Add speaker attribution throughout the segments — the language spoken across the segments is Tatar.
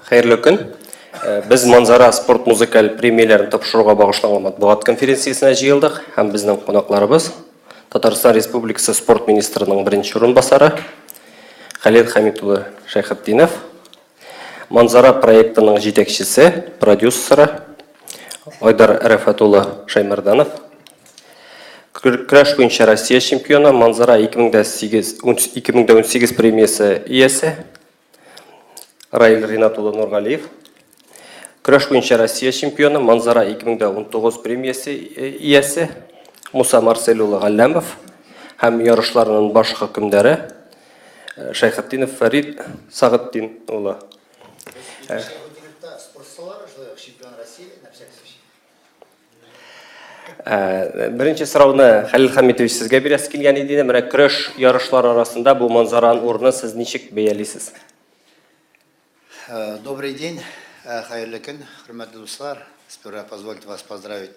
Speaker 1: Хайырлы күн. Біз Манзара спорт музыкаль премияларын тапшыруға бағышланған матбуғат конференциясына жиылдық. Һәм біздің қонақларыбыз Татарстан Республикасы спорт министрінің бірінші орынбасары Халид Хамитұлы Шайхетдинов, Манзара проектінің жетекшісі, продюсері Айдар Рәфатұлы Шаймарданов, күрәш бойынша Россия чемпионы, Манзара 2018 премиясы иесі Раил Ринатұлы Нұрғалиев, күрәш бойынша Россия чемпионы, Манзара 2019 премиясы иесі Муса Марселұлы Ғалләмов һәм ярышларының баш хакимдары Шайхетдинов Фарид Сағыддинұлы. Бірінші сұрауны Халил Хамитович сізге бересі келген едені, міне күрәш ярышлар арасында бұл Манзараның орны сіз ничек бәялисіз?
Speaker 2: Добрый день, хайырлы күн, хөрмәтле дуслар. Сперва позвольте вас поздравить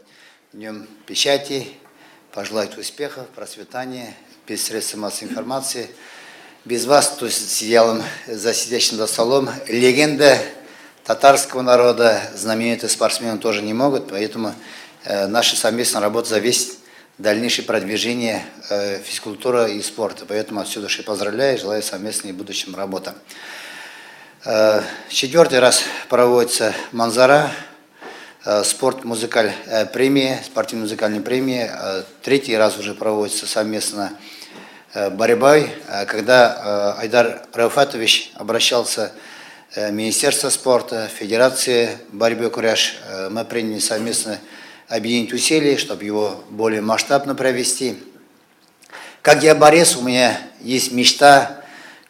Speaker 2: Днем печати, пожелать успехов, процветания, без средств массовой информации. Без вас, то есть сидел за сидящим за столом, легенда татарского народа, знаменитые спортсмены тоже не могут, поэтому наша совместная работа зависит дальнейшее продвижение физкультуры и спорта. Поэтому от всей души поздравляю, желаю совместной будущим работы. Четвертый раз проводится Манзара, спортивно-музыкальная премия. Третий раз уже проводится совместно борьбой, когда Айдар Рауфатович обращался в Министерство спорта, Федерации борьбы куряж. Мы приняли совместно объединить усилия, чтобы его более масштабно провести. Как я борец, у меня есть мечта.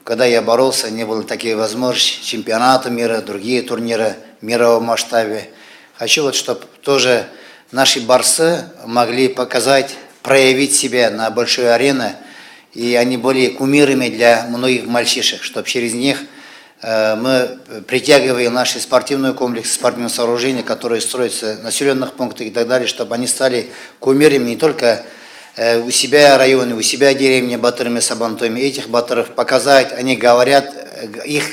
Speaker 2: Когда я боролся, не было таких возможностей, чемпионата мира, другие турниры в мировом масштабе. Хочу вот, чтобы тоже наши борцы могли показать, проявить себя на большой арене, и они были кумирами для многих мальчишек, чтобы через них мы притягиваем наши спортивные комплексы, спортивные сооружения, которые строятся в населенных пунктах и так далее, чтобы они стали кумирами не только у себя районы, у себя деревни, батырами, сабантами, этих батыров показать, они говорят, их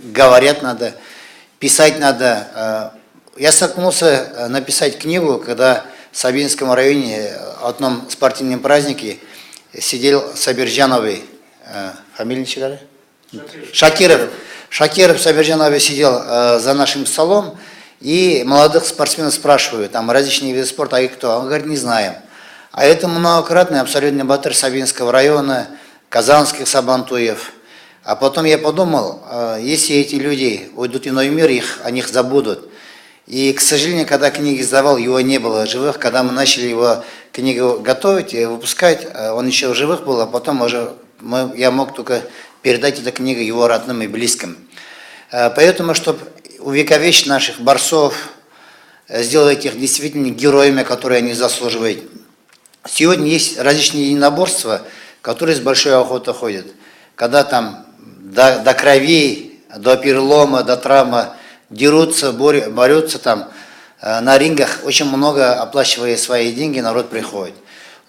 Speaker 2: говорят надо, писать надо. Я столкнулся написать книгу, когда в Сабинском районе в одном спортивном празднике сидел Сабирджановый, фамилия чего? Шакиров. Шакиров Сабирджановый сидел за нашим столом, и молодых спортсменов спрашивают, там различные виды спорта, а их кто? Он говорит, не знаем. А это многократный абсолютный батыр Сабинского района, казанских сабантуев. А потом я подумал, если эти люди уйдут в иной мир, о них забудут. И, к сожалению, когда книги издавал, его не было живых. Когда мы начали его книгу готовить и выпускать, он еще в живых был, а потом уже я мог только передать эту книгу его родным и близким. Поэтому, чтобы увековечить наших борцов, сделать их действительно героями, которые они заслуживают. Сегодня есть различные единоборства, которые с большой охотой ходят. Когда там до крови, до перелома, до травмы дерутся, борются там на рингах, очень много оплачивая свои деньги, народ приходит.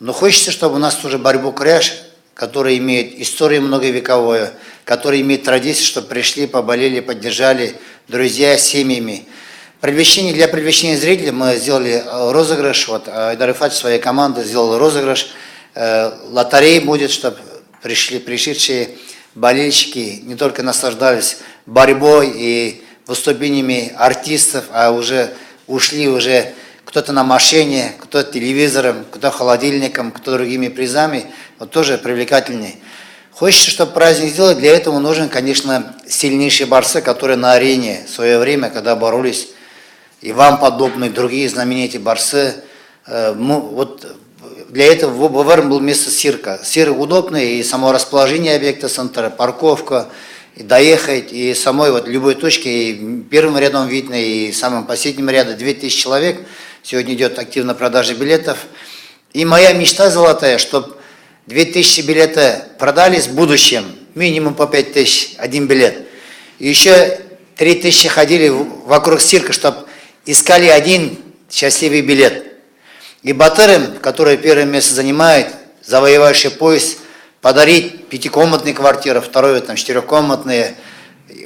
Speaker 2: Но хочется, чтобы у нас тоже борьбу куряж, которая имеет историю многовековую, которая имеет традицию, чтобы пришли, поболели, поддержали друзья с семьями. Для привлечения зрителей мы сделали розыгрыш, вот Айдар Рифатович своей команды сделал розыгрыш, лотерея будет, чтобы пришедшие болельщики не только наслаждались борьбой и выступлениями артистов, а уже ушли кто-то на машине, кто-то телевизором, кто-то холодильником, кто-то другими призами, вот тоже привлекательней. Хочется, чтобы праздник сделать, для этого нужен, конечно, сильнейшие борцы, которые на арене в свое время, когда боролись, и вам подобные, другие знаменитые борцы. Вот для этого в ВВР был место цирка. Цирк удобный, и само расположение объекта центра, парковка, и доехать, и самой вот любой точки, и первым рядом видно, и самым последним рядом 2000 человек. Сегодня идет активная продажа билетов. И моя мечта золотая, чтобы 2000 билетов продались в будущем. минимум по 5000, один билет. Еще 3000 ходили вокруг цирка, чтобы искали один счастливый билет. И батырам, которые первое место занимают, завоевавший пояс, подарить пятикомнатные квартиры, второе там четырехкомнатные.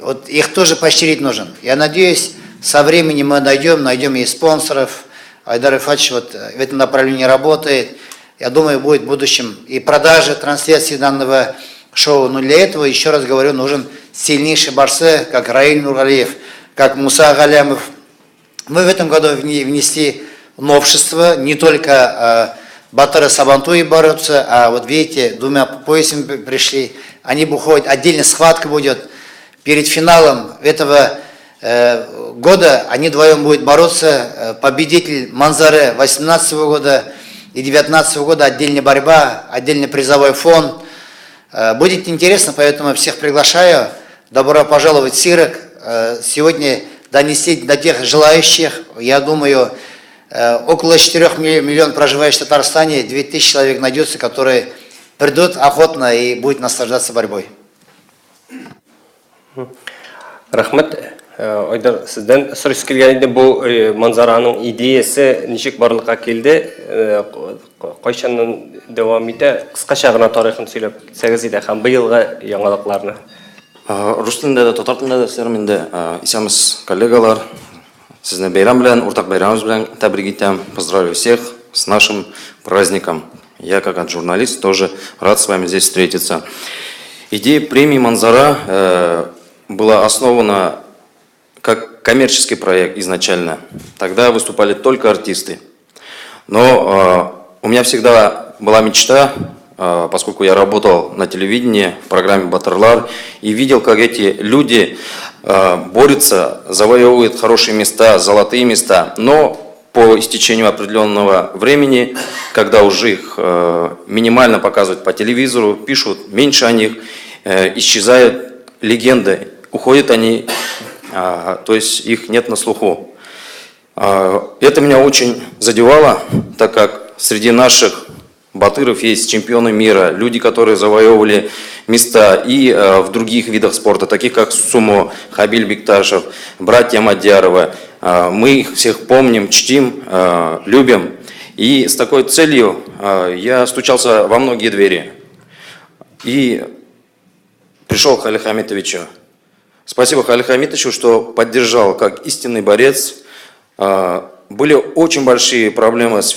Speaker 2: Вот их тоже поощрить нужен. Я надеюсь, со временем мы найдем и спонсоров. Айдар Рифатович вот в этом направлении работает. Я думаю, будет в будущем и продажа, трансляции данного шоу. Но для этого, еще раз говорю, нужен сильнейший борцы, как Раиль Нургалиев, как Муса Галямов. Мы в этом году внесли новшество, не только батыры Сабантуи борются, а вот видите, двумя поясами пришли. Они выходят, отдельно схватка будет. Перед финалом этого года они вдвоем будут бороться. Победитель Манзары 2018 года и 2019 года отдельная борьба, отдельный призовой фонд. Будет интересно, поэтому всех приглашаю. Добро пожаловать в цирк. Сегодня донести до тех желающих, я думаю, около 4 миллионов проживающих в Татарстане, 2000 человек найдется, которые придут охотно и будут наслаждаться борьбой.
Speaker 1: Рахмет. Айдар, сізден сұрыс келгенде бұл манзараның идеясы ничек барлыққа келді? Қайшаннан давам ете, қысқаша ғана тарихын сөйлеп кетсеңіз еді һәм быйылғы яңалыкларны.
Speaker 3: Рус тілінде де, татар тілінде де сіздермен де исәміз коллегалар, сізді бейрам белән, уртак бейрамыбыз белән тәбрик итәм. Поздравляю всех с нашим праздником. Я, как журналист, тоже рад с вами здесь встретиться. Идея премии «Манзара» была основана как коммерческий проект изначально. Тогда выступали только артисты. Но у меня всегда была мечта, поскольку я работал на телевидении в программе «Батырлар» и видел, как эти люди борются, завоевывают хорошие места, золотые места, но по истечению определенного времени, когда уже их минимально показывают по телевизору, пишут меньше о них, исчезают легенды, уходят они, то есть их нет на слуху. Это меня очень задевало, так как среди наших батыров есть чемпионы мира, люди, которые завоевывали места и в других видах спорта, таких как сумо, Хабиль Бекташев, братья Мадьярова. Мы их всех помним, чтим, любим. И с такой целью я стучался во многие двери. И пришел к Халилу Хамитовичу. Спасибо Халилу Хамитовичу, что поддержал как истинный борец. Были очень большие проблемы с в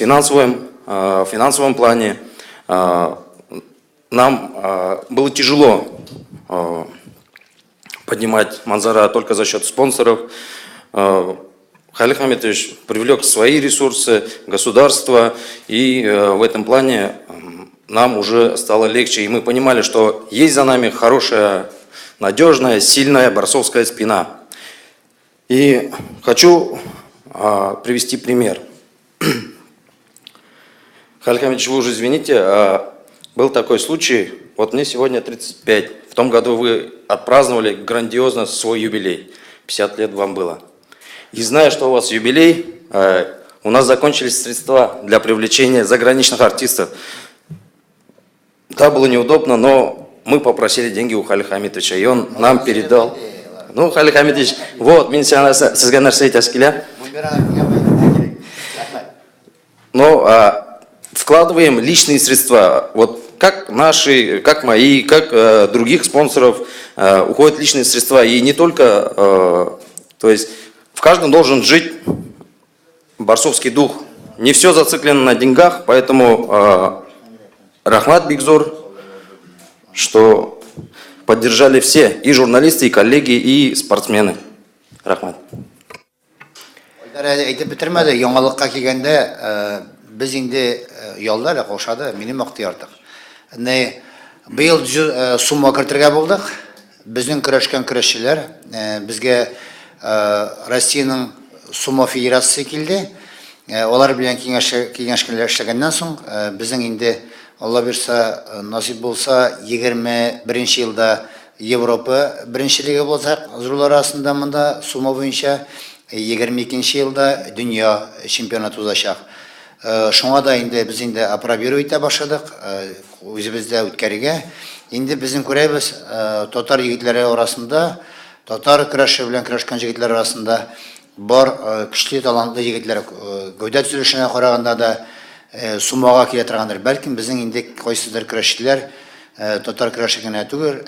Speaker 3: финансовом плане. Нам было тяжело поднимать Манзара только за счет спонсоров. Халилу Хамитович привлек свои ресурсы, государство, и в этом плане нам уже стало легче. И мы понимали, что есть за нами хорошая, надежная, сильная борцовская спина. И хочу привести пример. Халилу Хамитович, вы уже извините, был такой случай, вот мне сегодня 35, в том году вы отпраздновали грандиозно свой юбилей, 50 лет вам было. И зная, что у вас юбилей, у нас закончились средства для привлечения заграничных артистов. Да, было неудобно, но мы попросили деньги у Халилу Хамитовича, и он нам передал. Ну, Халилу Хамитович, вот, мен сізге нәрсе айтасыз келе. Но вкладываем личные средства. Вот как наши, как мои, как других спонсоров уходят личные средства. И не только, то есть в каждом должен жить борцовский дух. Не все зациклено на деньгах, поэтому Рахмат Бигзор, что поддержали все, и журналисты, и коллеги, и спортсмены. Рахмат.
Speaker 2: Әйтеп бетермәде, яңалыкка килгәндә без инде яллар кошады, минем ихтыярдык. Быел сумма кертергә булдык. Безнең көрәшкән көрәшчеләр, безгә Россиянең сумо федерациясе килде. Алар белән киңәшкәнләр эшләгәннән соң, безнең инде Алла бирсә, насип булса, 21 елда Европа беренчелеге булса, зурлар арасында монда сумо буенча 22 елда дөнья чемпионаты узачак. Шуңа да инде без инде апробировать итә башладык, үзебездә үткәрергә. Инде безнең күрәбез, татар егетләре арасында, татар көрәше белән көрәшкән егетләр арасында бар көчле талантлы егетләр, гәүдә төзелешенә караганда да сумага килә торганнар. Бәлким безнең инде кайсыдыр көрәшчеләр татар көрәше генә түгел,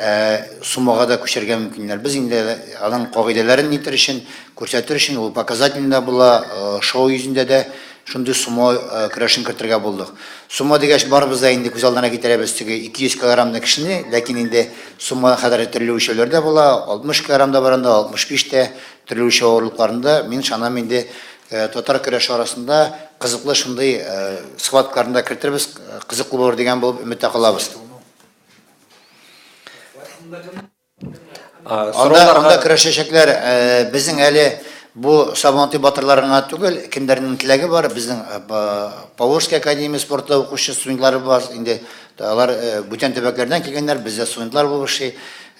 Speaker 2: сумага да күчәргә мөмкиннәр. Без инде аның кагыйдәләрен нитер өчен, күрсәтер өчен, ул показательнда була, шоу йөзендә дә шундый сумо көрәшен кертергә булдык. Сумо дигәч барыбыз да инде күз алдына китерәбез теге 200 килограммлы кешене, ләкин инде сумо хәзер төрле үлчәүләр дә була, 60 килограммда барында, 65 тә төрле үлчәү авырлыкларында. Мин шанам инде татар көрәше арасында кызыклы шундый схваткаларында кертергәбез, кызыклы булыр дигән булып өметтә калабыз. Анда көрәшәчәкләр безнең әле бу Сабантуй батырларына түгел, кемдәрнең теләге бар, безнең Поволжская академия спорты укучы студентлары бар, инде алар бүтән төбәкләрдән килгәннәр, бездә студентлар булып эшли,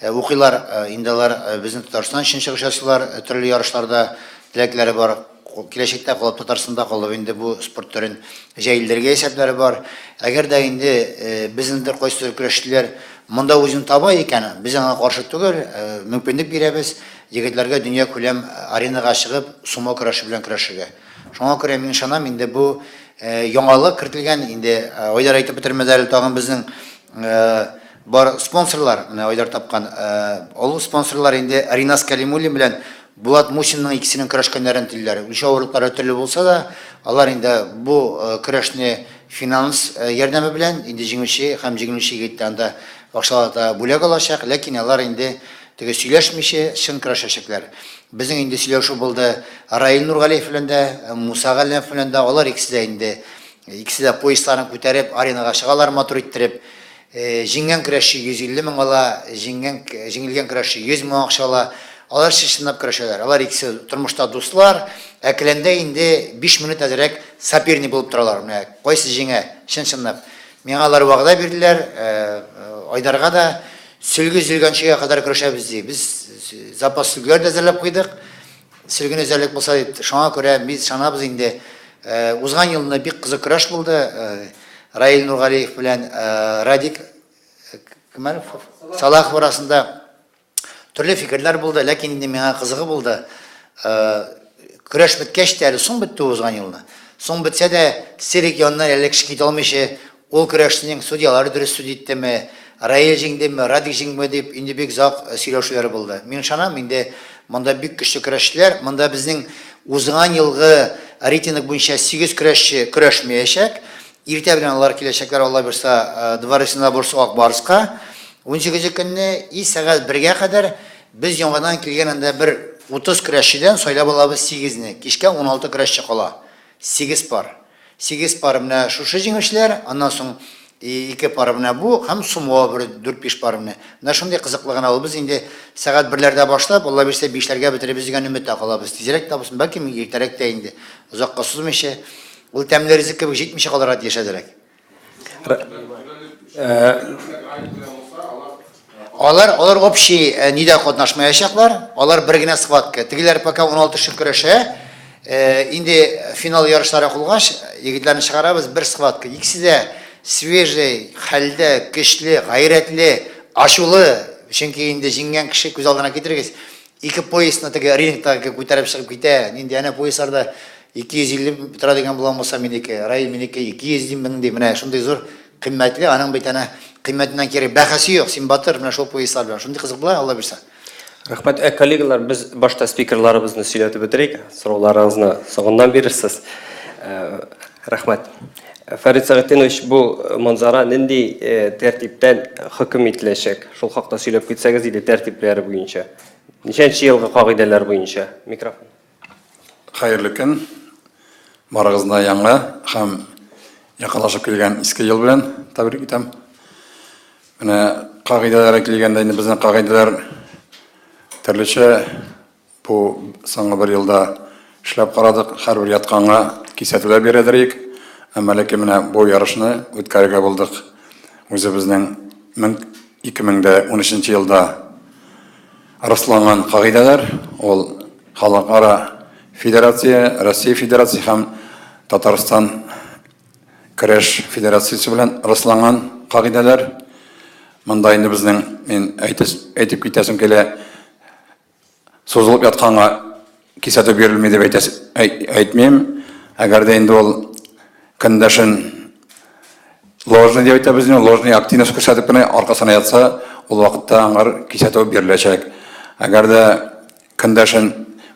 Speaker 2: укыйлар, инде алар безнең Татарстан өчен чыгышчылар, төрле ярышларда теләкләре бар. Киләчәктә калып Татарстанда калып инде бу спорт төрен җәелдергә исәпләре бар. Әгәр дә инде безнең кайсы көрәшчеләр монда үзен таба икән, без аңа каршы түгел, мөмкинлек бирәбез егетләргә дөнья күләм аренага чыгып сумо көрәше белән көрәшергә. Шуңа күрә мин ышанам, инде бу яңалык кертелгән, инде Айдар әйтеп бетермәде, тагын безнең бар спонсорлар, менә Айдар тапкан, ул спонсорлар инде Аринас Калимуллин белән Булат Мусинның икесенең көрәшкәннәрен телләр. Үлчәү авырлыклары төрле булса да, алар инде бу көрәшне финанс ярдәме белән инде җиңүче һәм җиңүче егеттән башлата бүләк алачак, ләкин алар инде теге сөйләшмичә чын көрәшәчәкләр. Безнең инде сөйләшү булды Раил Нургалиев белән дә, Муса Галиев белән дә, алар икесе дә поездларын күтәреп аренага чыгалар, матур иттереп. Җиңгән көрәшче 150 мең ала, җиңелгән көрәшче 100 мең акча ала. Алар чишенеп көрәшәләр. Алар икесе тормышта дуслар, әкеләндә инде 5 минут әзрәк соперник булып торалар. Менә кайсы җиңә, чын-чынлап. Миңа алар вәгъдә бирделәр, Айдарга да сөлге зилгәнчегә кадәр көрәшәбез ди. Без запас сөлгеләр дә әзерләп куйдык. Сөлгене әзерлек булса дип, шуңа күрә без шанабыз инде. Узган елны бик кызык көрәш булды. Раил Нургалиев белән Радик Салахов арасында төрле фикерләр булды, ләкин инде миңа кызыгы булды. Көрәш беткәч тә әле соң бетте узган елны. Соң бетсә дә Серик янына әле кеше китә алмыйча, ул көрәшнең судьялары дөрес суд иттеме, Раил җиңдеме, Радик җиңме дип инде бик зак сөйләшүләр булды. Мин шанам, инде монда бик көчле көрәшчеләр, монда безнең узган елгы рейтинг буенча 8 көрәшче көрәшмәячәк. Иртә белән алар киләчәкләр, Алла бирсә, Дворецна Бурса Акбарска. 18 көнне сәгать 1-гә кадәр без яңадан килгән анда бер 30 көрәшчедән сайлап алабыз 8-не. Кичкә 16 көрәшче кала. 8 пар. 8 пар менә шушы җиңүчеләр, аннан соң 2 пар менә бу һәм сумо бер 4-5 пар менә. Менә шундый кызыклы гына ул. Без инде сәгать 1-ләрдә башлап, Алла бирсә 5-ләргә бетеребез дигән өметтә калабыз. Тизрәк табылсын, бәлки иртәрәк тә инде. Узакка сузмыйча, ул тәмле ризык кебек җитмичә калырга яшәдерәк. Алар общий нидә катнашмаячаклар. Алар бер генә схватка. Тегеләр пока 16 көрәшә. Инде финал ярышлары кылгач, егетләрне чыгарабыз бер схватка. Икесе дә свежий, хәлдә, көчле, гайрәтле, ачулы. Чөнки инде җиңгән кеше күз алдына китергез. 2 поездны теге рингтагы күтәреп чыгып китә. Инде әнә поездларда 250 тора дигән буламаса, минеке, Раил минеке 200 мең ди. Менә шундый зур кыйммәтле, аның бит әнә кыйммәтеннән кире бәхәсе юк. Син батыр менә шул поездлар белән. Шундый кызык була, Алла бирсә.
Speaker 1: Рәхмәт, коллегалар, без башта спикерларыбызны сөйләтеп бетерик. Сорауларыгызны соңыннан бирерсез. Рәхмәт. Фәрит Сәгъдинович, бу манзара нинди тәртиптән хөкем ителәчәк? Шул хакта сөйләп китсәгез иде, тәртипләре буенча. Ничәнче елгы кагыйдәләр буенча? Микрофон.
Speaker 4: Хәерле көн. Барыгызны яңа һәм якынлашып килгән иске ел белән тәбрик итәм. Менә кагыйдәләр килгәндә инде безнең кагыйдәләр төрлечә бу соңгы бер елда эшләп карадык. Һәрбер ятканга кисәтүләр бирәдерик. Әмма ләкин менә бу ярышны үткәрергә булдык. Үзебезнең 2013 елда расланган кагыйдәләр, ул халыкара федерация, Россия федерация һәм Татарстан көрәш федерациясе белән расланган кагыйдәләр. Монда инде безнең мен әйтеп китәсем килә. Созылып ятканга кисәтү бирелми дип әйтмәйм. Әгәр дә инде ул көндәшен ложный дип әйтәбез, ложный активность күрсәтеп кенә аркасына ятса, ул вакытта аңар кисәтү биреләчәк. Әгәр дә көндәшен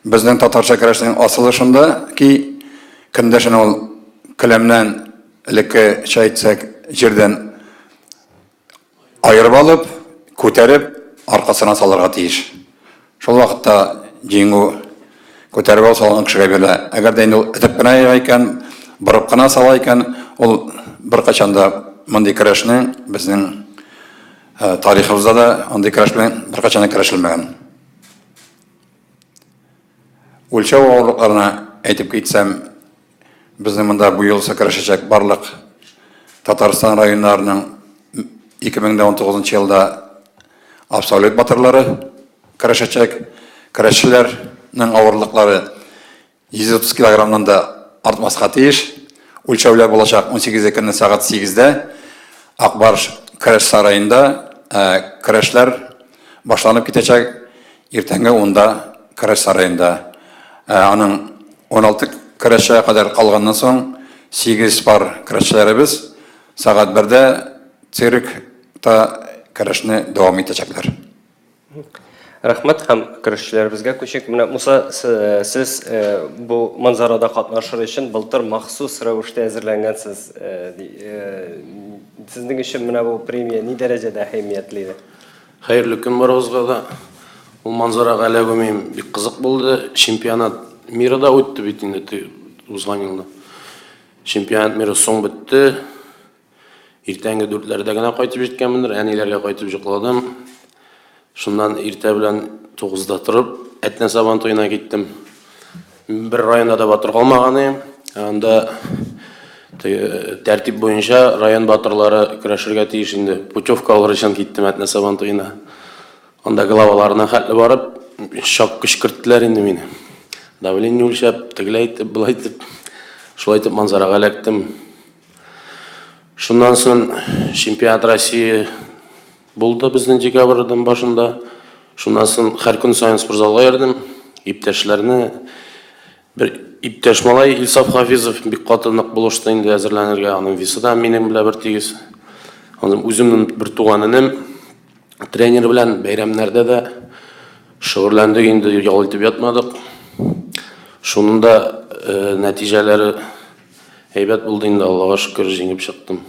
Speaker 4: безнең татарча көрәшнең асылы шунда ки, көндәшен ул келәмнән элекке әйтсәк җирдән айырып алып, күтәреп, аркасына салырга тиеш. Шул вакытта җиңү күтәреп алсалган кешегә бирелә. Әгәр дә инде ул этеп кенә яга икән, борып кына сала икән, ул беркайчан да мондый көрәшнең безнең тарихыбызда да андый көрәш белән беркайчан да көрәшелмәгән. Үлчәү авырлыкларына әйтеп китсәм, безнең монда бу ел көрәшәчәк барлык Татарстан районнарының 2019 елда абсолют батырлары көрәшәчәк. Көрәшчеләрнең авырлыклары 130 килограммнан да артмаска тиеш. Үлчәүләр булачак 18 көнне сәгать 8-дә Акбарыш көрәш сараенда көрәшләр башланып китәчәк. Иртәнге 10-да көрәш сараенда. Аның 16 көрәшчегә кадәр калганнан соң 8 пар көрәшчеләребез сәгать 1-дә циркта көрәшне дәвам итәчәкләр.
Speaker 1: Рәхмәт һәм көрәшчеләребезгә күчик. Менә Муса, сез бу манзарада катнашыр өчен былтыр махсус рәвештә әзерләнгәнсез. Сезнең өчен менә бу премия ни дәрәҗәдә әһәмиятле иде?
Speaker 5: Хәерле көн барыгызга да. Ул манзарага эләгүем бик кызык булды. Чемпионат мира да үтте бит инде узган елда. Чемпионат мира соң бетте. Иртәнге 4-ләрдә генә кайтып җиткәнмендер, әниләргә кайтып җыкладым. Шуннан иртә белән 9-да торып, Әтнә Сабан туена киттем. Бер районда да батыр калмаган идем. Анда тәртип буенча район батырлары көрәшергә тиеш инде. Путевка алыр өчен киттем Әтнә Сабан туена. Анда главаларына хәтле барып, шак кычкырттылар инде мине. Давление үлчәп, тегеләй итеп, булай итеп, шулай итеп манзарага эләктем. Шуннан соң чемпионат России булды безнең декабрьдән башында. Шуннан соң һәр көн сайын спортзалга йөрдем. Иптәшләрне бер иптәш малай Илсаф Хафизов бик катынык булышты инде әзерләнергә. Аның весы да минем белән бер тигез. Аның үземнең бер туганым тренер белән бәйрәмнәрдә дә шөгыльләндек инде, ял итеп ятмадык. Шуның да нәтиҗәләре әйбәт булды инде, Аллага шөкер, җиңеп чыктым.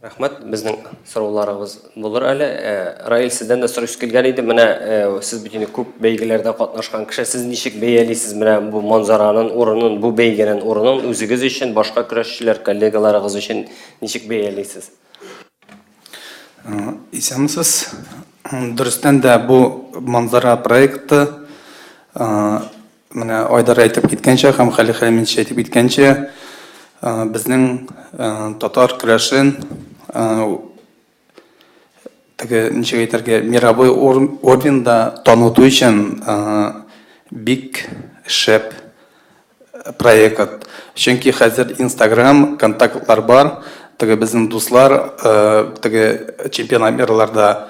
Speaker 1: Рәхмәт, безнең сорауларыбыз булыр әле. Раил, сездән дә сораш килгән иде. Менә сез бит инде күп бәйгеләрдә катнашкан кеше, сез ничек бәялисез менә бу манзараның урынын, бу бәйгенең урынын үзегез өчен, башка көрәшчеләр, коллегаларыгыз өчен ничек бәялисез?
Speaker 6: Исәнмесез. Дөрестән дә бу манзара проекты менә Айдар әйтеп киткәнчә һәм Хәли Хәмидович әйтеп киткәнчә безнең татар көрәшен ничек әйтергә, мировой уровеньда таныту өчен бик шәп проект. Чөнки хәзер Instagram контактлар бар. Безнең дуслар чемпионат мирларда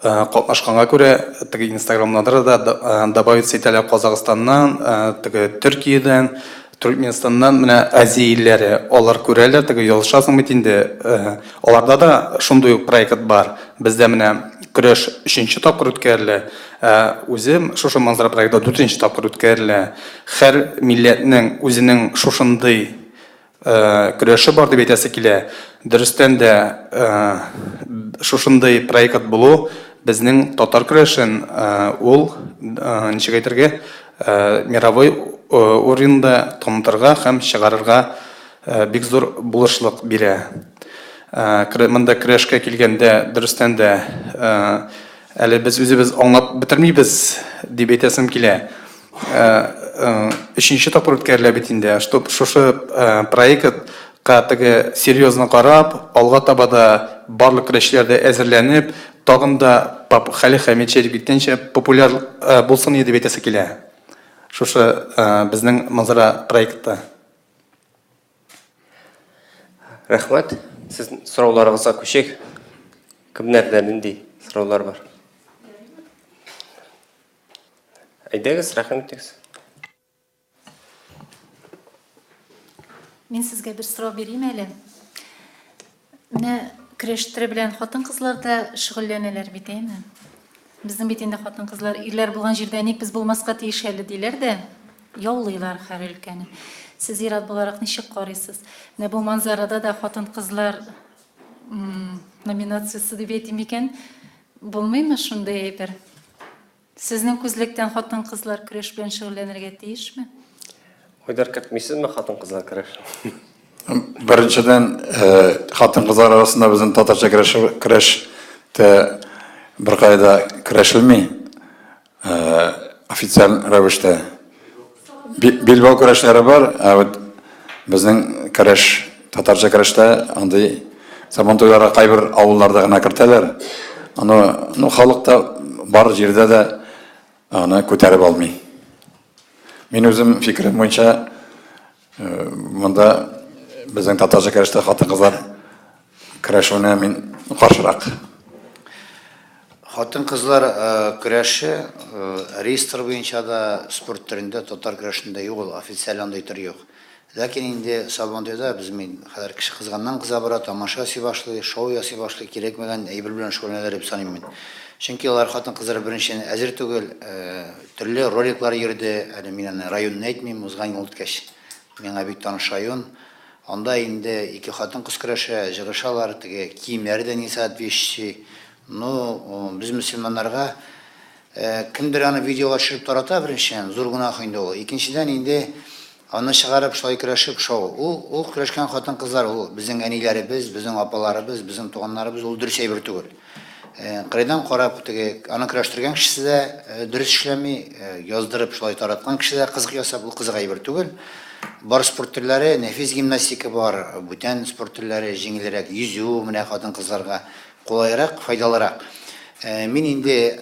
Speaker 6: катнашканга күрә, Instagramнада да добавиться итәләр Казакъстаннан, Төркиядән, Түркменстаннан менә Азия илләре алар күрәләр, ялышасың бит инде. Аларда да шундый проект бар. Бездә менә көрәш 3нче тапкыр үткәрелә. Үзем шушы манзара проектта 4нче тапкыр үткәрелә. Һәр милләтнең үзенең шушындый көрәше бар дип әйтәсе килә. Дөрестән дә шушындый проект булу безнең татар көрәшен ул ничек әйтергә, мировой уровеньда танытырга һәм чыгарырга бик зур булышлык бирә. Монда көрәшкә килгәндә дөрестән дә әле без үзебез аңлап бетермибез дип әйтәсем килә. 3нче тапкыр үткәрелә бит инде. Шушы проектка серьезно карап, алга таба да барлык көрәшчеләр дә әзерләнеп, тагын да Хәли Хәмидович әйтеп киткәнчә популяр булсын дип әйтәсе килә. Шушы безнең манзара проектта.
Speaker 1: Рәхмәт. Sizin sorularınıza köşek. Kimlerden indi sorular var? Ayдагыз, рахмет етегіз.
Speaker 7: Мен сізге бір сұрау берейін әлі. Міне күрештері білән хатын қызлар да шүғылленелер бит, әйме? Біздің бетінде хатын қызлар ирлер болған жерде ник біз болмасқа тиешелі дейлер де, яулыйлар һәр өлкәне. Сіз ирад боларақ ничек карыйсыз? Менә бу манзарада да хатын қызлар номинациясы дип әйтим икән, булмыймы шундай әйбер? Сезнең күзлектән хатын қызлар көрәш белән шөгыльләнергә тиешме?
Speaker 1: Ойдар көтмейсізме хатын қызлар көрәш?
Speaker 4: Біріншіден, қатын қыздар арасында біздің татарша күрәште бір қайда күрәшілмей, официаль рәвіште. Билбау күрәшлері бар, біздің күрәш, татарша күрәште, андай заман тойларға қайбір ауылларда ғана кіртелер. Халықта бар жерде де көтеріп алмай. Мен өзім фикірім бойынша, мұнда біздің татарша күрәште хатын қыздар күрәшуіне мен қаршырақ.
Speaker 2: Хатын қызлар күрәші реестр бойынша да спорт түрінде татар күрәшінде жоқ, официаль андай түр жоқ. Ләкин инде Сабантуйда біз мен қадар кіші қызғаннан қыза бара, тамаша ясый башлый, шоу ясый башлый, керекмәгән әйбер белән шөгыльләнәләр дип саныйм мен. Чөнки алар хатын қызлар беренчедән әзер түгел, төрле роликлар йөрде, әле мин районны әйтмим, узган ел үткәч. Миңа бик таныш район. Анда инде ике хатын кыз көрәшә, җыгышалар, теге киемнәре дә нисат вещи. Без мөселманнарга кемдер аны видеога төшереп тарата беренчедән, зур гынах инде ул. Икенчедән инде аны чыгарып шулай көрәшеп шоу. Ул көрәшкән хатын кызлар, ул безнең әниләребез, безнең апаларыбыз, безнең туганнарыбыз, ул дөрес әйбер түгел. Кырыйдан карап, теге аны көрәштергән кеше дә дөрес эшләми, яздырып шулай тараткан кеше дә кызык ясап, ул кызык әйбер түгел. Бар спорт төрләре, нәфис гимнастика бар, бүтән спорт төрләре җиңелрәк, йөзү, менә хатын кызларга кулайрак, файдалырак. Мин инде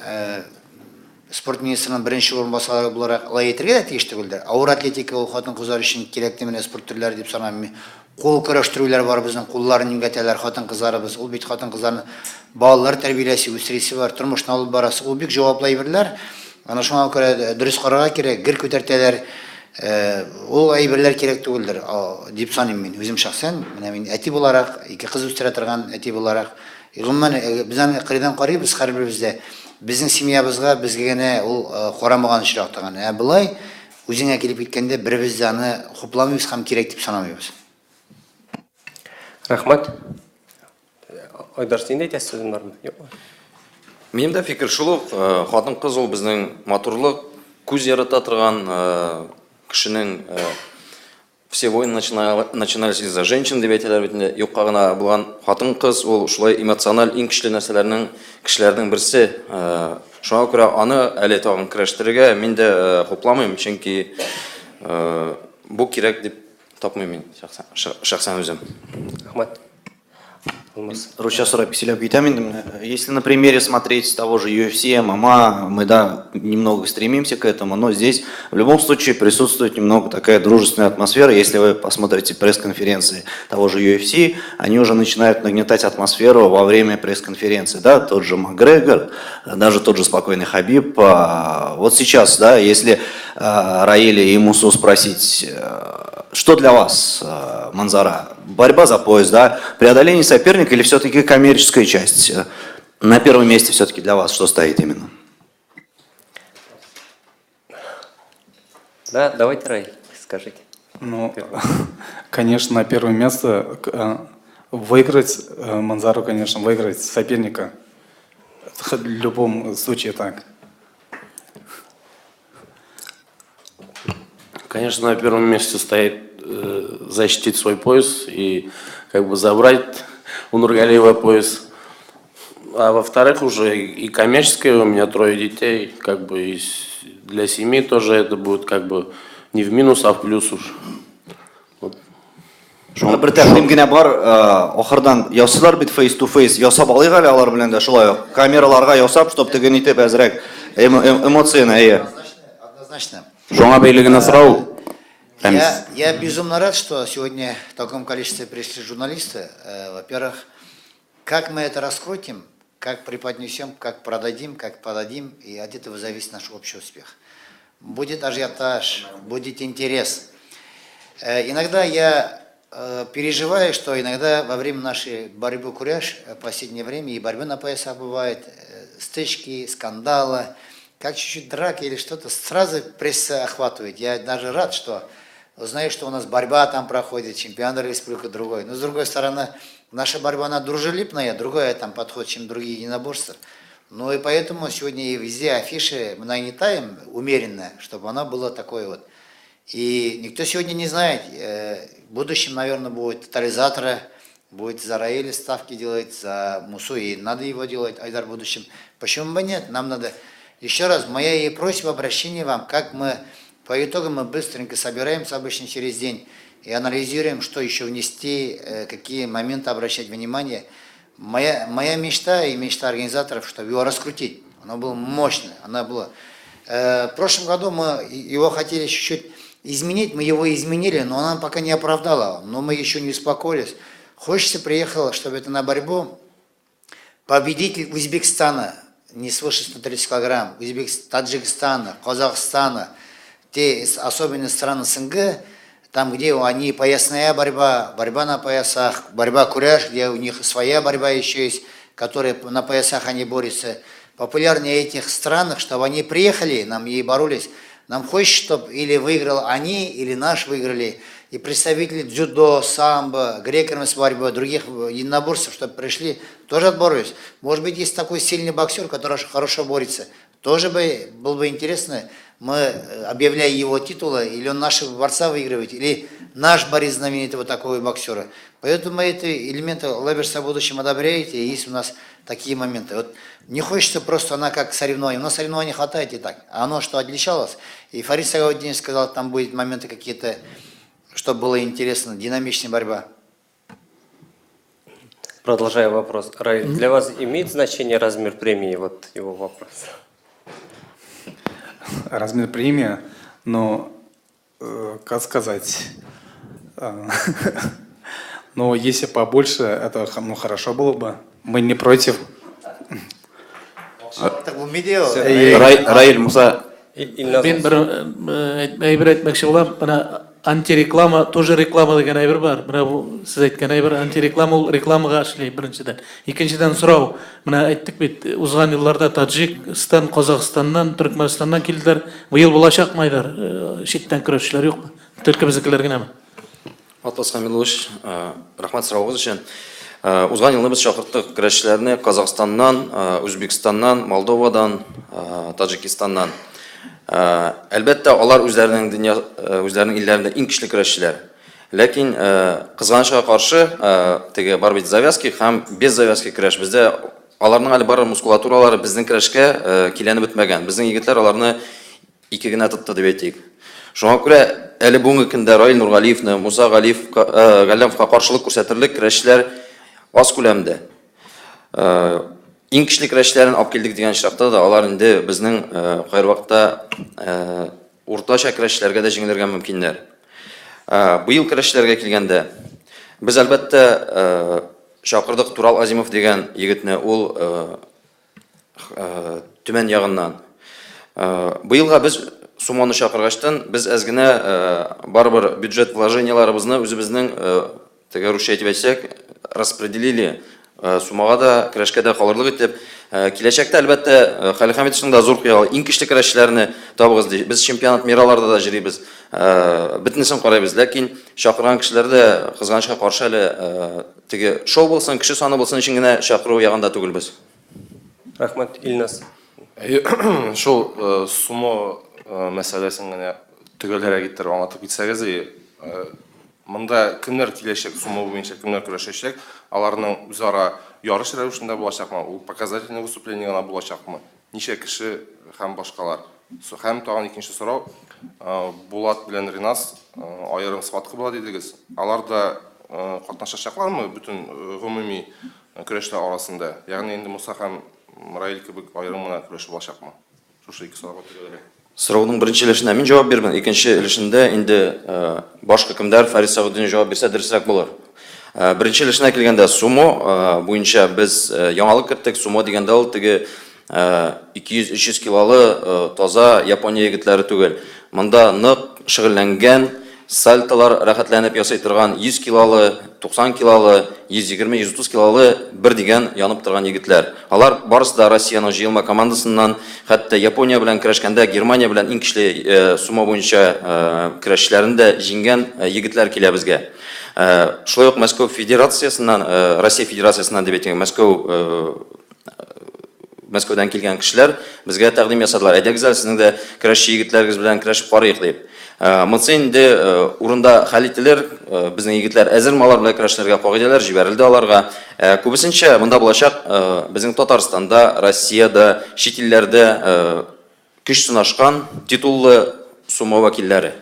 Speaker 2: спорт министрының беренче урынбасары буларак алай әйтергә дә тиеш түгелдер. Авыр атлетика ул хатын кызлар өчен кирәкле менә спорт төрләре дип саныйм. Кул көрәштерүләр бар безнең, кулларын имгәтәләр хатын кызларыбыз. Ул бит хатын кызларны балалар тәрбияләсе, үстерисе бар, тормышны алып барасы. Ул бик җаваплы әйберләр. Ана шуңа күрә дөрес карарга кирәк, гер күтәртәләр. Ул әйберләр кирәк түгелдер дип саныйм мин. Үзем шәхсән, менә мин әти буларак, ике кыз үстерә торган әти буларак, гомумән безнең кырыйдан карыйбыз һәрберебездә. Безнең семьябызга безгә генә ул карамаган очрак тагын. Булай үзеңә килеп киткәндә беребездә аны хупламыйбыз һәм кирәк дип санамыйбыз.
Speaker 1: Рахмет. Ойдар синде әйтәсез бармы? Юкмы?
Speaker 3: Минем дә фикер шул ук, хатын кыз ул безнең матурлык, күз ярата торган кешенең все войны начинались из-за женщин дип әйтәләр бит инде. Юкка гына булган хатын кыз ул шулай эмоциональ иң көчле кешеләрнең берсе. Шуңа күрә аны әле тагын көрәштерергә мин дә хупламыйм, чөнки бу кирәк дип тапмыйм мин шәхсән үзем.
Speaker 1: Рахмет.
Speaker 8: Руча сорап киселеп кетем. Если на примере смотреть того же UFC, ММА, мы да, немного стремимся к этому, но здесь в любом случае присутствует немного такая дружественная атмосфера. Если вы посмотрите пресс-конференции того же UFC, они уже начинают нагнетать атмосферу во время пресс-конференции. Да? Тот же Макгрегор, даже тот же спокойный Хабиб. Вот сейчас, да, если Раиля и Мусу спросить, что для вас, Манзара? Борьба за пояс, да? Преодоление соперника или все-таки коммерческая часть? На первом месте все-таки для вас что стоит именно?
Speaker 1: Да, давайте, Рай, скажите.
Speaker 6: Ну, конечно, на первое место выиграть Манзару, конечно, выиграть соперника. В любом случае так.
Speaker 5: Конечно, на первом месте стоит защитить свой пояс и как бы забрать у Нургалиева пояс. А во-вторых, уже и коммерческое, у меня 3 детей, как бы и для семьи тоже это будет как бы не в минус, а в плюс уж.
Speaker 8: Бер тәкъдим генә бар, ахырдан ясыйлар бит face to face, ясап алыйк әле алар белән дә шулай камераларга ясап, чтоб теген итеп әзрәк эмоцияны.
Speaker 2: Однозначно.
Speaker 5: Шуңа бәйле генә сорау.
Speaker 2: Я безумно рад, что сегодня в таком количестве пришли журналисты. Во-первых, как мы это раскрутим, как преподнесем, как продадим, как подадим, и от этого зависит наш общий успех. Будет ажиотаж, будет интерес. Иногда я переживаю, что иногда во время нашей борьбы куряж в последнее время и борьбы на поясах бывает, стычки, скандалы, как чуть-чуть драки или что-то, сразу пресса охватывает. Я даже рад, что знаю, что у нас борьба там проходит, чемпионат республики другой. Но с другой стороны, наша борьба, она дружелюбная, другая там подход, чем другие единоборства. Ну и поэтому сегодня и везде афиши мы нагнетаем умеренно, чтобы она была такой вот. И никто сегодня не знает, в будущем, наверное, будет тотализаторы, будет за Раэля ставки делать, за Мусу, и надо его делать, Айдар в будущем. Почему бы нет? Нам надо, еще раз, моя просьба, обращение вам, как мы, по итогам мы быстренько собираемся обычно через день и анализируем, что еще внести, какие моменты обращать внимание. Моя мечта и мечта организаторов, чтобы его раскрутить, оно было мощное, оно было. В прошлом году мы его хотели чуть-чуть изменить, мы его изменили, но она пока не оправдала, но мы еще не успокоились. Хочется, приехал, чтобы это на борьбу победитель Узбекистана, не свыше 130 килограмм, Таджикистана, Казахстана, те особенно страны СНГ, там, где они поясная борьба, борьба на поясах, борьба куряж, где у них своя борьба еще есть, которые на поясах они борются. Популярнее этих странах, чтобы они приехали, нам и боролись. Нам хочется, чтобы или выиграл они, или наш выиграли. И представители дзюдо, самбо, греко-римской борьбы, других единоборств, чтобы пришли, тоже отборолись. Может быть, есть такой сильный боксер, который хорошо борется. Тоже было бы интересно, мы объявляя его титулы, или он нашего борца выигрывает, или наш борец знаменитого такого боксера. Поэтому эти элементы Лаберса в будущем одобряете, и есть у нас такие моменты. Вот не хочется просто она как соревнование. У нас соревнований хватает и так. А оно что отличалось? И Фарид Сагавуддин сказал, там будет моменты какие-то, чтобы было интересно, динамичная борьба.
Speaker 1: Продолжая вопрос. Раиль, для вас имеет значение размер премии? Вот его вопрос.
Speaker 6: Размер премии, но, как сказать, но если побольше, это хорошо было бы. Мы не против.
Speaker 3: Раиль Муса.
Speaker 9: Мен бір әйбір айтмақшы болам, мына антиреклама, тоже реклама деген әйбір бар. Мына бұл сіз айтқан әйбір антиреклама, ол рекламаға ашылай біріншіден. Екіншіден сұрау, мына айттық бет, узған жылларда Таджикстан, Қазақстаннан, Түркменстаннан келділер. Биыл болашақ майдар, шеттен күресшілер жоқ па? Только біздікілер генә ме?
Speaker 3: Атлас Хамилович, рахмат сұрауыңыз үшін. Узған жылы біз шақырттық күресшілеріне Қазақстаннан, Өзбекстаннан, Молдовадан, Таджикистаннан. Әлбәттә, алар үзләренең илләрендә иң көчле көрәшчеләр. Ләкин кызганычка каршы, теге бар бит завязки һәм без завязки көрәш. Бездә аларның әле бар мускулатуралары безнең көрәшкә киләнеп бетмәгән. Безнең егетләр аларны ике генә тотты дип әйтик. Шуңа күрә әле бүгенге көндә Раил Нургалиевны, Муса Галлямовка каршылык күрсәтерлек көрәшчеләр аз күләмдә. Иң көчле көрәшчеләрен алып килдек дигән чакта да алар инде безнең кайр вакытта уртача көрәшчеләргә дә җиңелергә мөмкиннәр. Быел көрәшчеләргә килгәндә без әлбәттә чакырдык Турал Азимов дигән егетне, ул Төмән ягыннан. Быелга без сумманы чакыргачтан без әз генә барбыр бюджет вложенияларыбызны үзебезнең теге русча әйтеп әйтсәк распределили. Сумага да көрәшкә дә калырлык итеп, киләчәктә әлбәттә Хәли Хәмитовның да зур хыялы иң көчле көрәшчеләрне табыгыз ди. Без чемпионат мираларда да җырыйбыз. Битнесен карайбыз, ләкин чакырган кешеләрдә кызганычка каршы әле теге шоу булсын, кеше саны булсын өчен генә чакыру ягында түгелбез.
Speaker 1: Рахмат, Илнас.
Speaker 10: Шул сумо мәсьәләсен генә төгәлрәк иттереп аңлатып китсәгез, монда кемнәр киләчәк, сумо буенча кемнәр көрәшәчәк, аларның үзара ярыш рәвешендә булачакмы, ул показательный выступление гына булачакмы, ничә кеше һәм башкалар. Һәм тагын икенче сорау, Булат белән Ринас аерым схватка була дидегез. Алар да катнашачаклармы бүтән гомуми көрәшләр арасында? Ягъни инде Муса һәм Раил кебек аерым гына көрәш булачакмы? Шушы ике сорауга төгәлрәк.
Speaker 3: Сораудың бірінші ілішіне мен жауап бермін, екінші ілішінде енді башқа кімдер Фарид Сағудин жауап берсе дұрысырақ болар. Бірінші ілішіне келгенде сумо бойынша біз яңалық кірттік. Сумо дегенде ол тіге 200-300 килолы таза Япония егітлері түгел. Мұнда нық шығылленген сальталар рәхәтләнеп ясай тұрған 100 килолы, 90 килолы, 120-130 килолы бір деген янып тұрған егітлер. Алар барысы да Россияның жиылма командасынан, хәтта Япония белән көрәшкәндә Германия белән иң көчле сумо буенча көрәшләрендә җиңгән егетләр килә безгә. Шулай ук Мәскәү Федерациясыннан, Россия Федерациясыннан дип әйтәм, Мәскәүдән килгән кешеләр безгә тәкъдим ясадылар. Әйдәгез, сезнең дә көрәшче егетләрегез белән көрәшеп карыйк дип. Монсы инде урында хәл ителер, безнең егетләр әзер малар белән көрәшләргә кагыйдәләр җибәрелде аларга. Күбесенчә монда булачак безнең Татарстанда, Россиядә, чит илләрдә көч сынашкан титуллы сумо вәкилләре.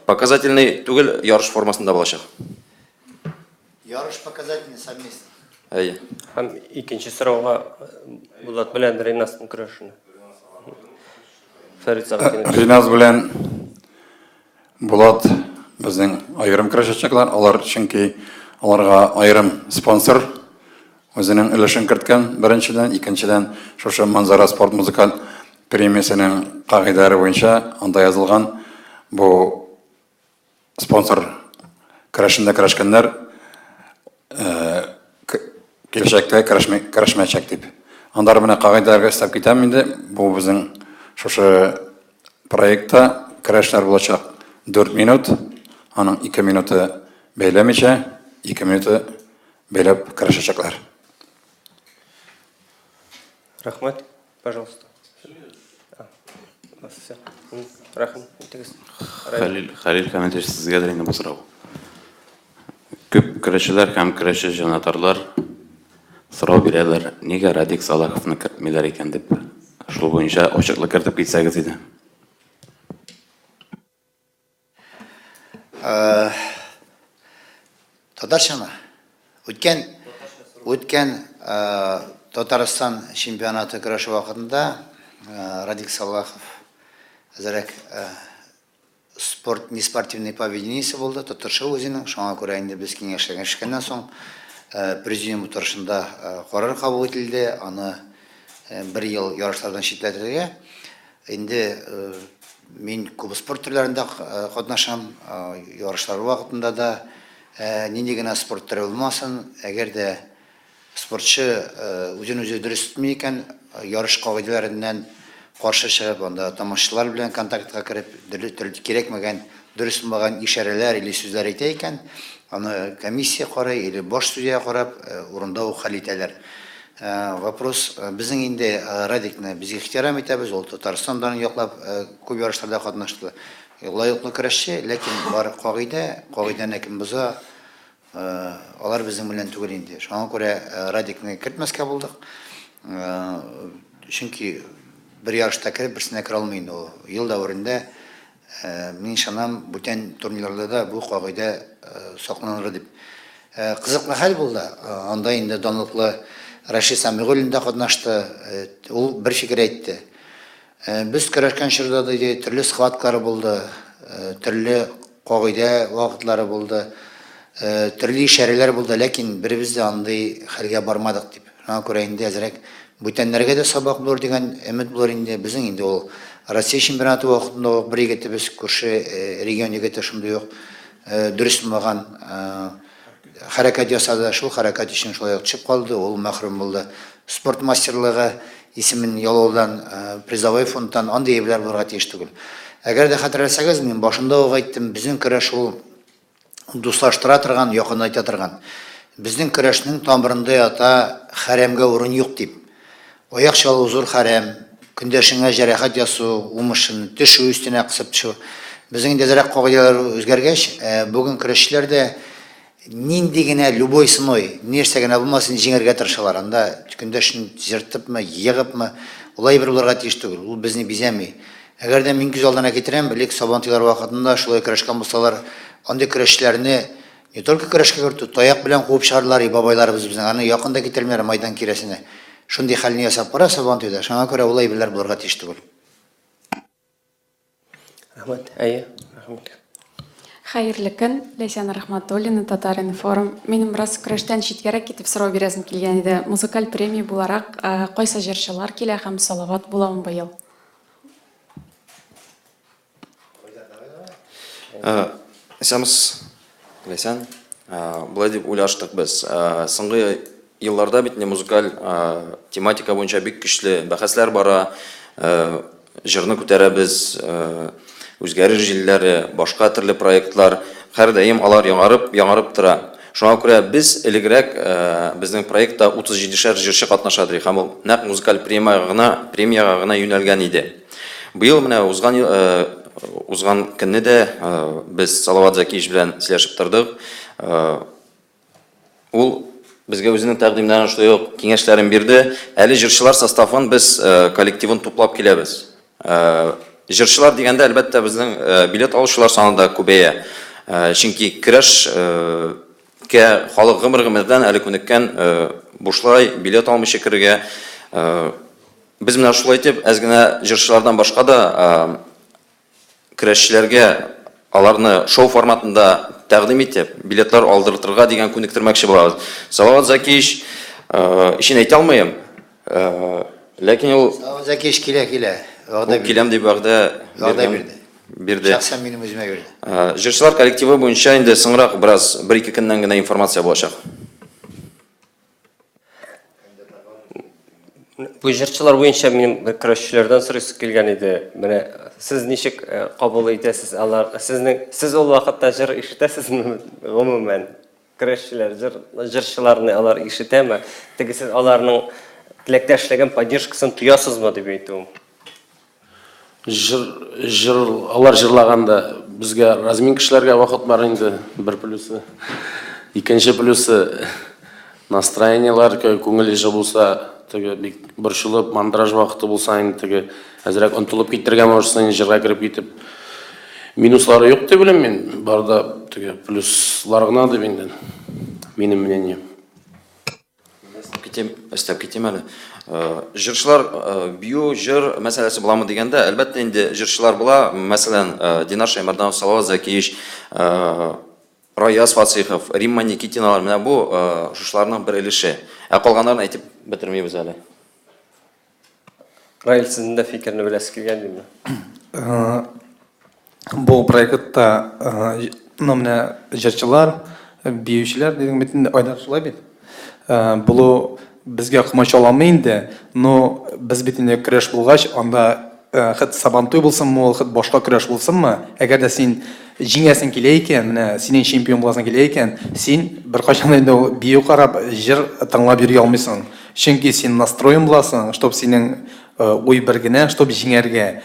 Speaker 3: Показательный түгел ярыш формасында булачак.
Speaker 2: Ярыш показательный совместно.
Speaker 3: Әйе.
Speaker 1: Һәм икенче сорауга Булат белән Ринастың көрәшенә. Фәрит Сәгъдин.
Speaker 4: Риназ белән Булат безнең айрым көрәшәчәкләр, алар чөнки аларга айрым спонсор үзенең өлешен керткән, беренчедән, икенчедән шушы Манзара спорт музыкаль премиясенең кагыйдәләре буенча анда язылган бу спонсор көрәшендә көрәшкәннәр киләчәктә көрәшмәячәк дип. Андар менә кагыйдәләргә истәп китәм инде. Бу безнең шушы проектта көрәшләр булачак 4 минут, аның 2 минуты бәйләмичә, 2 минуты бәйләп көрәшәчәкләр.
Speaker 1: Рахмәт, пожалуйста. Рахмәт.
Speaker 11: Хәлил комментарий сезгә дә инде бу сорау. Күп көрәшчеләр һәм көрәшче җанатарлар сорау бирәләр, нигә Радик Салаховны кертмиләр икән дип. Шул буенча ачыклык кертеп китсәгез иде.
Speaker 2: Татарчаны. Үткән Татарстан чемпионаты көрәше вакытында Радик Салахов әзерәк спорт неспортивный поведениесе булды, тотыршы үзенең, шуңа күрә инде без киңәшләшкәннән соң президиум утырышында карар кабул ителде, аны 1 ел ярышлардан читләтергә. Инде мин күп спорт төрләрендә катнашам, ярышлар вакытында да нинди генә спорт төре булмасын, әгәр дә спортчы үзен-үзе дөрес итми икән, ярыш кагыйдәләреннән каршы чыгып, анда тамашачылар белән контактка кереп, кирәкмәгән, дөрес булмаган ишарәләр или сүзләр әйтә икән, аны комиссия карый или баш судья карап, урында ук хәл итәләр. Вопрос, безнең инде Радикны без ихтирам итәбез, ул Татарстандан яклап күп ярышларда катнашты. Лаеклы көрәшче, ләкин бар кагыйдәне кем боза, алар безнең белән түгел инде. Шуңа күрә Радикны кертмәскә булдык. Чөнки bir yarışta kirip birisine kira almayın. O yıl davrında min şanam bütün turnirlerde de bu kagıda saklanır dip. Kızıklı hal buldu. Anda indi danlıklı Raşid Samigul'ün de katnaştı. O bir fikir etti. Biz körəşkən şurada da türlü sıxvatları buldu. Türlü kagıda vakitleri buldu. Türlü işareler buldu. Lakin birimiz de andı halga barmadık dip. Şuna göre indi azraq Бүтәннәргә дә сабак булыр дигән өмет булыр инде. Безнең инде ул Россия чемпионаты вакытында бер егет без күрше регион егете шундый ук дөрес булмаган хәрәкәт ясады. Шул хәрәкәт өчен шулай ук чыгып калды. Ул мәхрүм булды. Спорт мастерлыгы исемен ялаудан призовой фондтан андый әйберләр булырга тиеш түгел. Әгәр дә хәтерләсәгез, мин башында ук әйттем, безнең көрәш ул дуслаштыра торган, якынайта торган. Безнең көрәшнең тамырында ята хәрәмгә урын юк дип. Аяк чалу зур хәрәм, көндәшеңә җәрәхәт ясау, умышын төшү өстенә кысып төшү. Безнең дәзрәк кагыйдәләр үзгәргәч, бүген көрәшчеләр дә нинди генә любой ценой, нәрсә генә булмасын җиңәргә тырышалар. Анда көндәшен җыртыпмы, егыпмы, улай бер булырга тиеш түгел. Ул безне бизәми. Әгәр дә мин күз алдына китерәм, белек Сабантыйлар вакытында шулай көрәшкән булсалар, андый көрәшчеләрне не только көрәшкә кертү, таяк белән куып чыгарлар, бабайларыбыз безнең. Аны якында китермәләр майдан кирәсенә. шундый хәлне ясап бара Сабантуйда. Шуңа күрә улай әйберләр булырга тиеш түгел.
Speaker 1: Рахмәт. Әйе. Рахмәт.
Speaker 12: Хәерле көн, Ләйсән Рахматуллина, Татар информ. Минем бераз көрәштән читкәрәк китеп сорау бирәсем килгән иде. Музыкаль премия буларак кайсы җырчылар килә һәм Салават буламы быел?
Speaker 3: Исәмез, Ләйсән, былай дип уйлаштык без. Соңгы елларда бит музыкаль тематика буенча бик көчле бәхәсләр бара. Җырны күтәрәбез, үзгәреш җилләре, башка төрле проектлар, һәрдаим алар яңарып тора. Шуңа күрә без элегрәк безнең проектта 37 җырчы катнашадыр һәм ул нәкъ музыкаль премияга гына юнәлгән иде. Быел менә узган көнне дә без Салават Закиевич белән сөйләшеп тордык. Ул безгә үзенең тәкъдимнәрен шулай ук киңәшләрен бирде. Әле җырчылар составын без коллективын туплап киләбез. Җырчылар дигәндә әлбәттә безнең билет алучылар саны да күбәя. Чөнки көрәшкә халык гомер-гомердән әле күнеккән бушлай билет алмыйча керергә. Без менә шулай итеп, әз генә җырчылардан башка да көрәшчеләргә аларны шоу форматында тәкъдим итеп, билетлар алдыртырга дигән күнектермәкче булабыз. Салават Закиевич ишен әйтә алмыйм. Ләкин ул
Speaker 2: Салават Закиевич килә.
Speaker 3: Киләм дип вәгъдә бирде.
Speaker 2: Шәхсән минем үземә бирде.
Speaker 3: Җырчылар коллективы буенча инде соңрак бераз 1-2 көннән генә информация булачак.
Speaker 1: Bu җырчылар буенча минем көрәшчеләрдән сорыйсы килгән иде. Менә сез ничек кабул итәсез алар? Сез ул вакытта җыр ишетәсезме гомумән? Көрәшчеләр җырчыларны алар ишетәме? Теге сез аларның теләктәшлеген, поддержкасын тоясызмы дип әйтүем.
Speaker 5: Алар җырлаганда безгә разминкашларга вакыт бар инде. Бер плюсы. Икенче плюсы настроениелар күңел җыр булса, теге бик борчылып, мандраж вакыты булса инде теге әзрәк онтылып китергән булсын, җырга кирип китеп. Минуслары юк дип беләм мин. Барда теге плюслар гына дип инде. Минем мнением.
Speaker 3: Өстәп китим әле. Җырчылар бию, җыр мәсьәләсе буламы дигәндә, әлбәттә инде җырчылар була. Мәсәлән, Динар Шаймарданов, Салават Закиевич, Раяз Фатсихов, Римма Никитиналар, менә бу шушларның бер өлеше. Калганнарын әйтеп бетермәйбез әле.
Speaker 1: Раил, сезнең дә фикерне беләсез килгән диме?
Speaker 6: Бу проектта менә җырчылар, биючеләр дигән бит Айдар шулай бит. Бу безгә комачаламый инде, но без бит инде көрәш булгач, анда хит Сабантуй булсынмы, хит башка көрәш булсынмы, әгәр дә син җиңәсең килә икән, менә синең чемпион буласың килә икән, син беркайчан инде бию карап җыр тыңлап йөри алмыйсың. Чөнки син настроен буласың, чтоб синең уй бер генә, чтоб җиңәргә.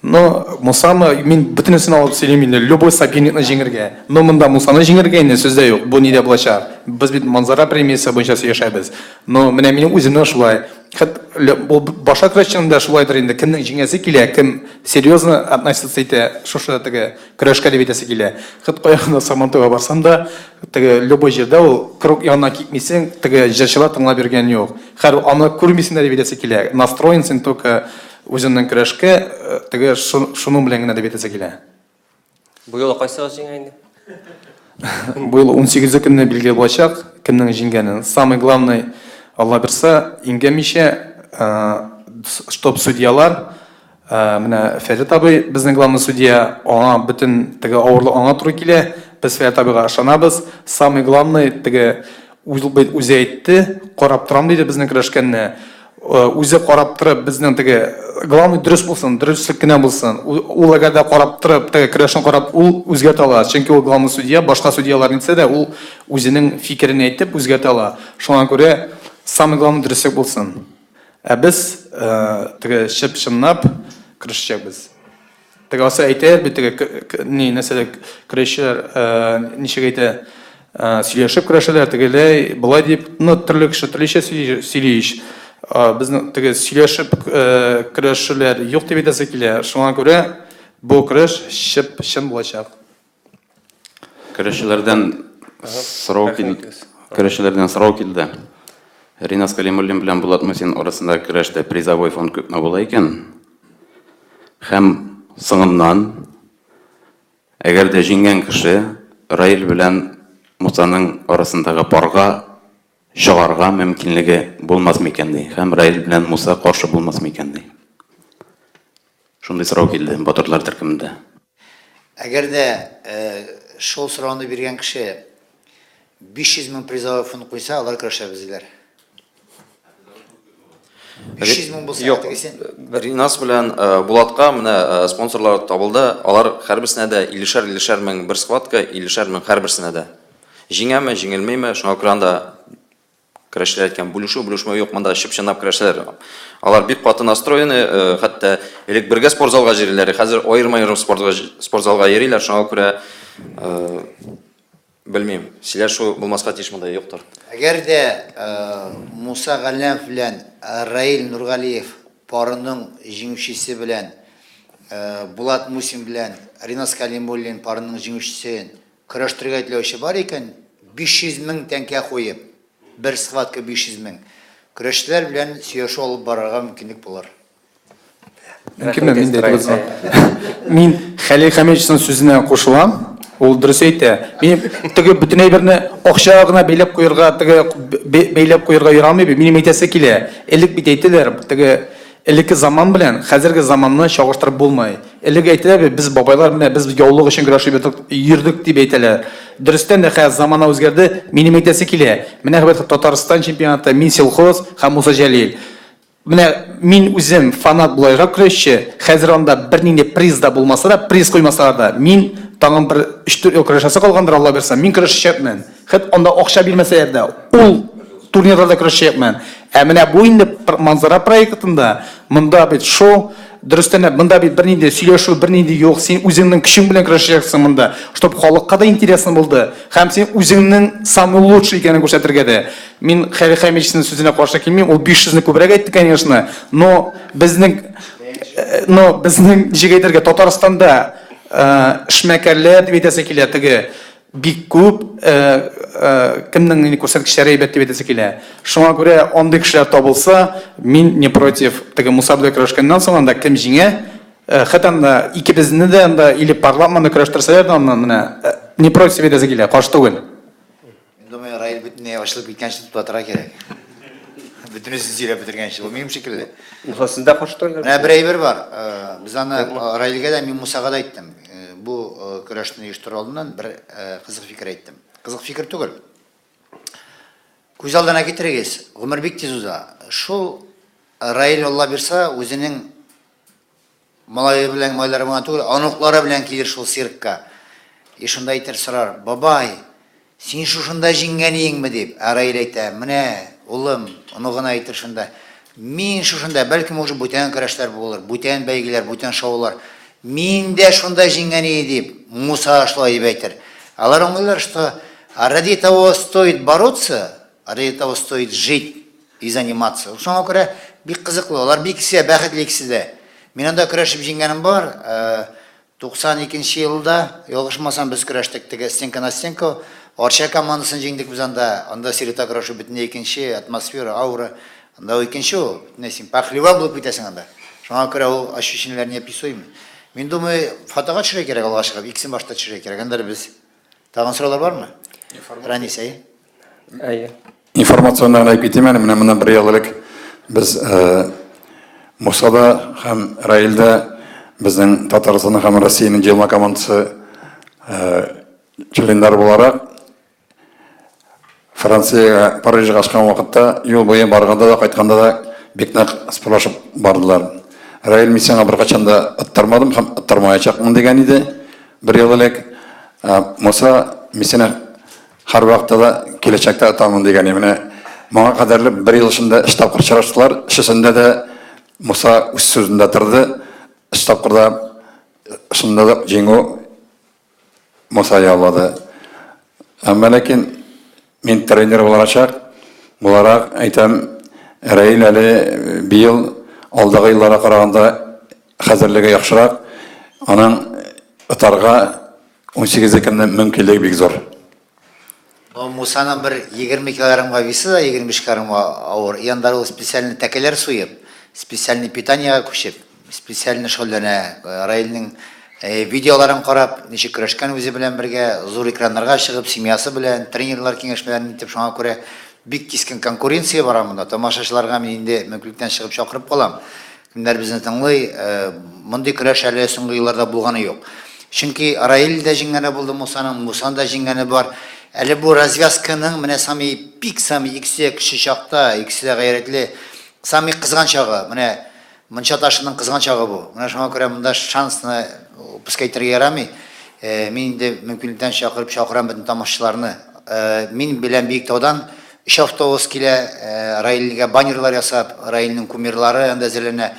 Speaker 6: Но Мусаны мин бөтенесен алып сөйлим инде, любой соперникны җиңәргә. Но монда Мусаны җиңәргә инде сүздә юк. Бу нидә булачак? Без бит Манзара премиясе буенча сөйләшәбез. Но менә минем үземнән шулай. Бу башка көрәшчән дә шулайдыр инде. Кемнең җиңәсе килә, кем серьезно относится итә, шушы теге көрәшкә дип әйтәсе килә. Хит каягында Самантуйга барсам да, теге любой җирдә ул круг янына китмисең, теге җырчылар тыңлап йөргән юк. Һәр аны күрмисең дип әйтәсе килә. Настроен син только үзенең көрәшкә, теге шуның белән генә дип әйтәсе килә.
Speaker 1: Бу юлы кайсыгыз җиңә инде?
Speaker 6: Бу ел 18 көнне билгеле булачак, кемнең җиңгәнен. Самый главный, Алла бирсә, иңгәмичә, чтоб судьялар, менә Фәрит абый, безнең главный судья, аңа бөтен теге авырлык аңа туры килә. Без Фәрит абыйга ышанабыз. Самый главный, теге үзе әйтте, карап торам диде безнең көрәшкәнне. Үзе карап торып, безнең теге главный дөрес булсын, дөреслек кенә булсын. Ул әгәр дә карап торып, теге көрәшне карап, ул үзгәртә ала. Чөнки ул главный судья, башка судьялар нитсә дә, ул үзенең фикерен әйтеп үзгәртә ала. Шуңа күрә самый главный дөреслек булсын. Без теге чынлап көрәшчәкбез. Теге аса әйтә, бит теге нәрсәле көрәшчеләр ничек әйтә, сөйләшеп көрәшәләр, тегеләй, булай дип, төрле кеше төрлечә сөйлиш. Безнең теге сөйләшеп көрәшүләр юк дип әйтәсе килә. Шуңа күрә бу көрәш чын булачак.
Speaker 11: Көрәшчеләрдән сорау килде. Ринас Калимуллин белән Булат Мусин арасында көрәштә призовой фонд күпме була икән. Һәм соңыннан, әгәр дә җиңгән кеше Раил белән Мусаның арасындагы парга чыгарга мөмкинлеге булмас микән ди. Һәм Раил белән Муса каршы булмас микән ди. Шундый сорау килде Батырлар төркемендә.
Speaker 2: Әгәр дә шул сорауны биргән кеше 500 мең призовой фонд куйса, алар көрәшәбез диләр. 500 мең булса,
Speaker 3: Юк, Ринас белән Булатка менә спонсорлар табылды. Алар һәрберсенә дә 50-50 мең бер схватка, 50 мең һәрберсенә дә. Җиңәме, җиңелмәйме, шуңа күрә анда көрәшләр иткән бүлешү юк, монда чып-чынлап көрәшләр. Алар бик каты настроены, хәтта элек бергә спортзалга җириләр, хәзер аерма-аерым спортзалга йөриләр, шуңа күрә белмим, сөйләшү булмаска тиеш монда юктыр.
Speaker 2: Әгәр дә Муса Галләмов белән Раил Нургалиев парының җиңүчесе белән Булат Мусин белән Ринас Калимуллин парының җиңүчесен көрәштергә теләүче бар икән, 500 мең тәңкә куеп, бер схватка 500 мең. Көрәшчеләр белән сөйләшү алып барырга мөмкинлек булыр.
Speaker 6: Мин Хәлил Хәмитовның сүзенә кушылам. Ул дөрес әйтә. Мин теге бөтен әйберне акча гына бәйләп куярга, теге бәйләп куярга ярамый. Минем әйтәсе килә. Элек бит әйтәләр, теге элекке заман белән хәзерге заманны чагыштырып булмай. Элек әйтәләр, без бабайлар менә без яулык өчен көрәшеп йөрдек дип әйтәләр. Дөрестән дә хәзер замана үзгәрде. Минем әйтәсе килә. Менә Татарстан чемпионаты мин Силхоз һәм Муса Җәлил. Менә мин үзем фанат булайга көрәшче, хәзер анда бернинди приз да булмаса да, приз куймасалар да, мин тагын бер 3-4 ел көрәшәсе калгандыр, Алла берсә, мин көрәшәчәкмен. Хәт анда акча бирмәсәләр дә, ул турнирда көрәшәчәкмен. Ә менә бу инде манзара проектында, монда бит шоу, дөрестән монда бит бернинди сөйләшү, бернинди юк, син үзеңнең көчең белән көрәшәчәксең монда, чтоб халыкка да интересно булды, һәм син үзеңнең самый лучший икәнен күрсәтергә дә. Мин Хәлил Хәмитовның сүзенә каршы килмим, ул 500-не күбрәк әйтте, конечно, но безнең җигәйтергә Татарстанда эшмәкәрләр дип әйтәсе килә, теге бик күп кемнең күрсәткечләре әйбәт дип әйтәсе килә. Шуңа күрә андый кешеләр табылса, мин не против. Теге Муса белән көрәшкәннән соң анда кем җиңә? Хәтта анда икебезне дә анда или парламентны көрәштерсәләр дә анда менә не против әйтәсе килә, каршы түгел.
Speaker 2: Думаю, Раил бөтенләй ачылып киткәнче тутыра кирәк. Бөтенесе сөйләп бетергәнче, бу минем шикелле.
Speaker 1: Сездә каршы түгел.
Speaker 2: Менә бер әйбер бар. Без аны Раилгә дә, мин Мусага да әйттем. Бу көрәшне оештыру алдыннан бер кызык фикер әйттем. Кызык фикер түгел. Күз алдына китерегез, гомер бик тиз уза. Шул Раил Алла бирсә, үзенең малае белән, майлары белән түгел, аныклары белән килер шул циркка. Шунда әйтер сорар: "Бабай, син шушында җиңгән идеңме?" дип. Раил әйтә: "Менә, улым, аны гына әйтер шунда. Мин шушында, бәлкем уже бүтән көрәшләр булыр, бүтән бәйгеләр, бүтән шоулар. Мин дә шунда җиңгән идем" дип. Муса шулай әйтер. Алар аңлыйлар, что ради того стоит бороться, ради того стоит жить и заниматься. Шуңа күрә бик кызыклы, алар бик бәхетле икесе дә. Мин анда көрәшеп җиңгәнем бар. 92 елда, ялгышмасам, без көрәштек теге стенка на стенку. Арча командасын җиңдек без анда. Анда сирета көрәшү бөтенләй икенче атмосфера, аура. Анда икенче, нәсин пахлива булып китәсең анда. Шуңа күрә ул ощущениеләрне яписойм. Мин думаю, фотога төшәргә кирәк алга чыгып, икесен башта төшәргә кирәк. Анда без тагын сораулар бармы? Ранис, әйе.
Speaker 4: Информационный гына әйтеп китәм, менә бер ел элек без Мусада һәм Раилдә безнең Татарстанның һәм Россиянең җыелма командасы членнар буларак Франциягә, Парижга ашкан вакытта юл буе барганда да, кайтканда да бик нык спорлашып бардылар. Раил мисиңа беркачан да оттырмадым һәм оттырмаячакмын дигән иде. Бер ел элек Муса мисиңа һәр вакытта да киләчәктә атамын дигән. Менә моңа кадәрле бер ел эчендә штаб чыраштылар. Шушында да Муса үз сүзендә торды. Штабкырда шунда да җиңү Муса яулады. Әмма ләкин мин тренер буларак әйтәм, Раил әле быел алдагы елларга караганда хәзерлеге яхшырак. Аның отарга 18 көннән мөмкинлеге бик зур.
Speaker 2: Мусаның бір 20 килограммға весі да 25 килограммға ауыр. Яндар ол специальный тәкелер суйып, специальный питанияға көшіп, специальный шөлдене райлының видеоларын қарап, неше күрешкен өзі білен бірге, зор экранларға шығып, семьясы білен, тренерлар кеңешмелерін етіп, шоңа көре бик кескен конкуренция бар амында. Тамашашыларға мен енді мүмкіліктен шығып шақырып қалам. Кімдер біздің тыңлай, мұндай күреш әлі соңғы йылларда болғаны жоқ. Чөнки Раил да жиңгәне булды Мусаның, Мусан да жиңгәне бар. Әле бу развязканың менә самый пик, самый икесе кеше чакта, икесе гайрәтле, самый кызган чагы. Менә Мунча ташының кызган чагы бу. Менә шуңа күрә монда шансны пускайтырга ярамый. Мин инде мөмкинлектән чакырам бөтен тамашачыларны. Мин белән Биектаудан 3 автобус килә, Раилгә баннерлар ясап, Раилның кумирлары анда әзерләнә.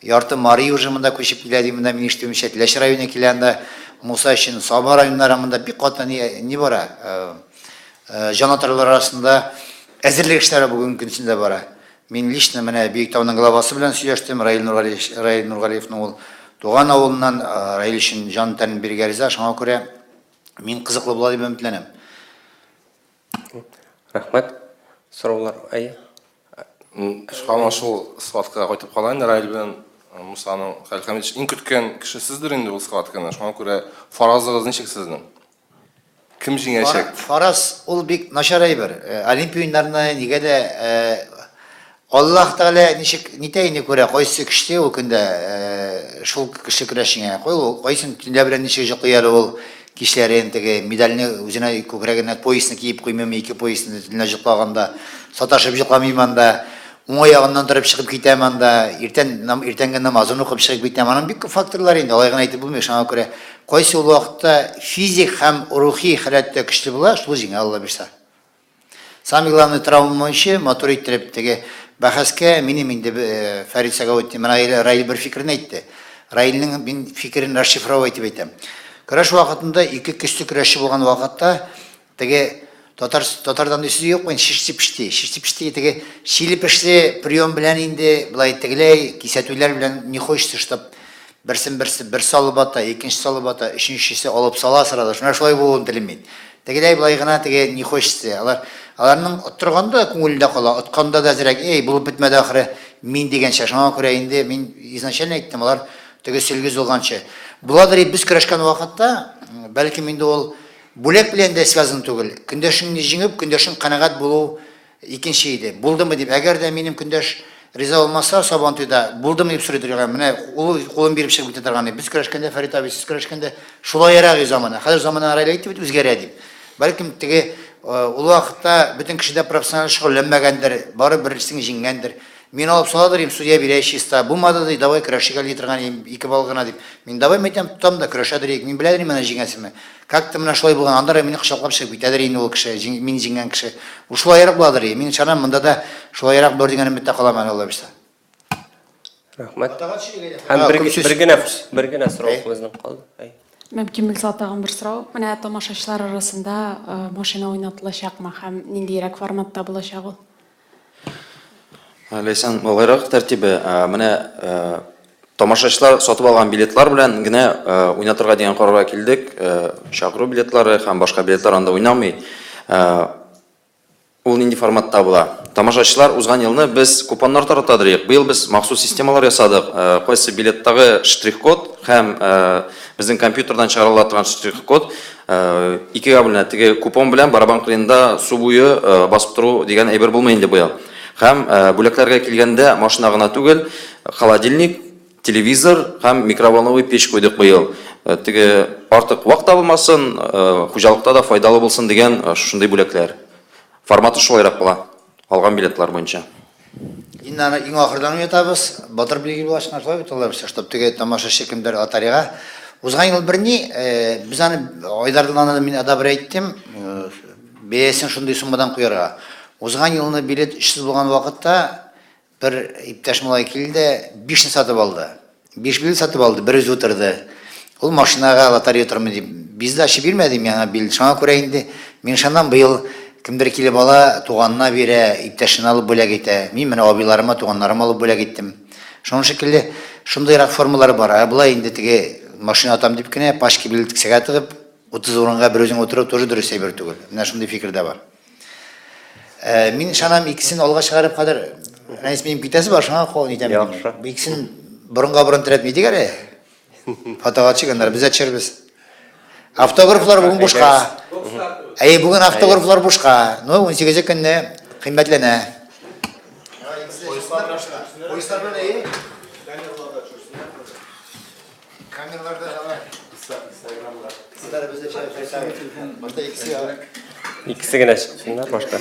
Speaker 2: Ярты Мари ужымында көчеп килә димендә мин иштүмчә Теләш районы киләндә Муса өчен Саба районнарында бик каты не бара. Жанатарлар арасында әзерлек эшләре бүген көнсендә бара. Мин лично менә Биектауның главасы белән сөйләштем, Раил Нургалиевның ул туган авылыннан Раил өчен жан тән биргән риза, шуңа күрә мин кызыклы була дип өметләнәм.
Speaker 1: Рахмат. Сораулар ая.
Speaker 10: Шуңа шул схваткага кайтып калайын, Раил белән Мусаның Хәлхәмитович иң көткән кеше сездер инде ул схватканы. Шуңа күрә фаразыгыз ничек сезнең? Ким җиңәчәк?
Speaker 2: Фараз ул бик начар әйбер. Олимпия уеннарына нигә дә Аллаһ Тәгалә ничек нитәйне күрә, кайсы кеше ул көндә шул кеше көрәшеңә. Кайсын төнлә белән ничек җыклый әле ул кишләрен теге медальне үзенә күкрәгенә поясны киеп куймыймы, ике поясны төнлә җыклаганда, саташып җыкламыйм анда. Уң аягыннан торып чыгып китәм анда, иртәнге намазын укып чыгып китәм. Аның бик күп факторлар инде, алай гына әйтеп булмый. Шуңа күрә кайсы ул вакытта физик һәм рухи халәттә көчле була, шул җиңә Алла бирсә. Самый главный травма өчен мотор иттереп теге бәхәскә минем инде Фәрит Сагаутдин Раил бер фикерне әйтте. Раилның мин фикерен расшифровать итеп әйтәм. Көрәш вакытында ике көчле көрәшче булган вакытта теге татардан үсү юк, мен шишти теге шилипешли прием белән инде булай тегеләй кисәтүләр белән не хочется, чтоб берсен бер салып ата, икенче салып ата, өченчесе алып сала сырада. Шуңа шулай булуын телим. Тегеләй булай гына теге не хочется. Аларның оттырганда күңелдә кала, атканда да зирәк, булып бетмәде ахыры мин дигәнчә. Шуңа күрә инде мин изначально әйттем, алар теге сөлгез булганча. Буладыр без көрәшкән вакытта, бәлки инде ул бүләк белән дә связан түгел. Көндәшеңне җиңеп, көндәшең канагат булу икенче иде. Булдымы дип, әгәр дә минем көндәш риза булмаса, Сабантуйда булдымы дип сорый торган. Менә ул кулын биреп чыгып китә торган. Без көрәшкәндә Фәрит абый, сез көрәшкәндә шулай ярагы заманы. Хәзер заманы Раил әйтеп үзгәрә дип. Бәлкем теге ул вакытта бөтен кеше дә профессиональ шөгыльләнмәгәндер, бары берсен җиңгәндер. Мин алып саладыр им судья бирә чиста. Булмады ди, давай көрәшергә литрган ике бал гына дип. Мин давай мәйтәм тотам да көрәшәдер. Мин беләдер менә җиңәсеме. Как-то менә шулай булган. Анда мине кычалкап чыгып китәдер инде ул кеше, мин җиңгән кеше. Ул шулай ярак буладыр. Мин чанам монда да шулай ярак бер дигән үмиттә каламын Алла бирсә.
Speaker 1: Рахмат. Һәм бер генә сорауларыбыздан калды.
Speaker 12: Мөмкин булса тагын бер сорау. Менә тамашачылар арасында машина уйнатылачакмы һәм ниндирәк форматта булачак ул?
Speaker 3: Ләйсән, олайрак тәртибе, менә тамашачылар сатып алган билетлар белән генә уйнатырга дигән карарга килдек. Чакыру билетлары һәм башка билетлар анда уйнамый. Ул нинди форматта була? Тамашачылар узган елны без купоннар таратадык. Быел без махсус системалар ясадык. Кайсы билеттагы штрих-код һәм безнең компьютердан чыгарыла торган штрих-код икегә бүленә. Теге купон белән барабан кырында су буе басып тору дигән әйбер булмый инде бу ел. Һәм бүләкләргә килгәндә машина гына түгел, холодильник, телевизор һәм микроволновый печ куйдык быел. Теге артык вакыт табылмасын, хуҗалыкта да файдалы булсын дигән шундый бүләкләр. Форматы шулайрак була. Алган билетлар буенча.
Speaker 2: Иң ахырдан уятабыз. Батыр билги булашына шулай бит алар, чтоб теге тамашачы кемдер атарыга. Узган ел берни без аны Айдардан мин адабыр әйттем, бәясен шундый суммадан куярга. Узган елны билет 300 булган вакытта бер иптәш малай килде, 5 сатып алды. 5 билет сатып алды, 100 утырды. Ул машинага лотерея турмы дип, бездә ачып бирмәдем яңа билет. Шуңа күрә инде мин шуннан быел кемдер килеп ала, туганына бирә, иптәшен алып бүләк итә. Мин менә абыйларыма, туганнарыма алып бүләк иттем. Шуның шикелле шундый формалар бар. Булай инде теге машина атам дип кенә пачки билет кисәгә тыгып 30 орынға бір өзің отырып, тоже дұрыс әйбер түгел. Мына шындай фикір де бар. Мен шанам икісін алға шығарып қадыр, әнес менің питасы бар, шаңа қол нетем.
Speaker 1: Яқшы.
Speaker 2: Икісін бұрынға бұрын тіреп не дегер? Фотоға чыгандар, біз әтшербіз. Автографлар бүгін бұшқа. Бүгін автографлар бұшқа. 18 күнне қимметлене. Поездар бір әйе? Камерларда жала. Сіздер бізде шайып. Башта икісі.
Speaker 1: İkisi gene çıksınlar başta.